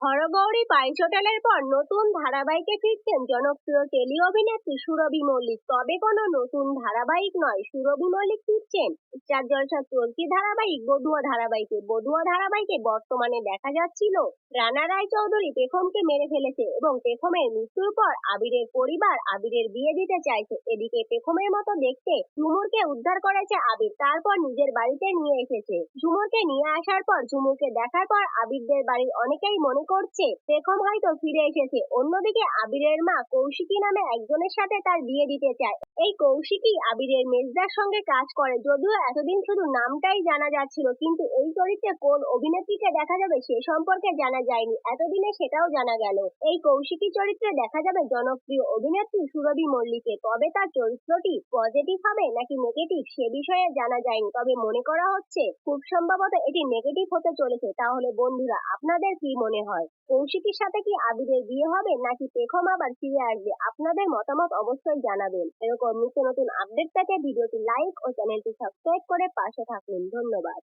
হরগৌরী পাইস হোটেলের পর নতুন ধারাবাহিকে ফিরছেন জনপ্রিয় টেলি অভিনেত্রী সুরভি মল্লিক। তবে কোনো নতুন ধারাবাহিক নয়, সুরভি মল্লিক ফিরছেন স্টার জলসার চলতি ধারাবাহিক বধুয়া ধারাবাহিকে বর্তমানে দেখা যাচ্ছিল রানা রায়চৌধুরী পেখমকে মেরে ফেলেছে এবং পেখমের মৃত্যুর পর আবিরের পরিবার আবিরের বিয়ে দিতে চাইছে। এদিকে পেখমের মতো দেখতে ঝুমুরকে উদ্ধার করেছে আবির, তারপর নিজের বাড়িতে নিয়ে এসেছে। ঝুমুরকে নিয়ে আসার পর ঝুমুরকে দেখার পর আবিরদের বাড়ির অনেকেই মনে করছে পেখম হয়তো ফিরে এসেছে। অন্যদিকে আবিরের মা কৌশিকী নামে একজনের সাথে তার বিয়ে দিতে চায়। এই কৌশিকী আবিরের মেজদার সঙ্গে কাজ করে, যদিও এতদিন শুধু নামটাই জানা যাচ্ছিল, কিন্তু এই চরিত্রে কোন অভিনেত্রীকে দেখা যাবে সে সম্পর্কে জানা যায়নি। এতদিনে সেটাও জানা গেল, এই কৌশিকী চরিত্রে দেখা যাবে জনপ্রিয় অভিনেত্রী সুরভি মল্লিককে। তবে তার চরিত্রটি পজিটিভ হবে নাকি নেগেটিভ সে বিষয়ে জানা যায়নি, তবে মনে করা হচ্ছে খুব সম্ভবত এটি নেগেটিভ হতে চলেছে। তাহলে বন্ধুরা, আপনাদের কি মনে হয়, কৌশিকীর সাথে কি আবিরের বিয়ে হবে নাকি পেখম আবার ফিরে আসবে? আপনাদের মতামত অবশ্যই জানাবেন। এরকম নিত্য নতুন আপডেট পেতে ভিডিওটি লাইক ও চ্যানেলটি সাবস্ক্রাইব করে পাশে থাকুন। ধন্যবাদ।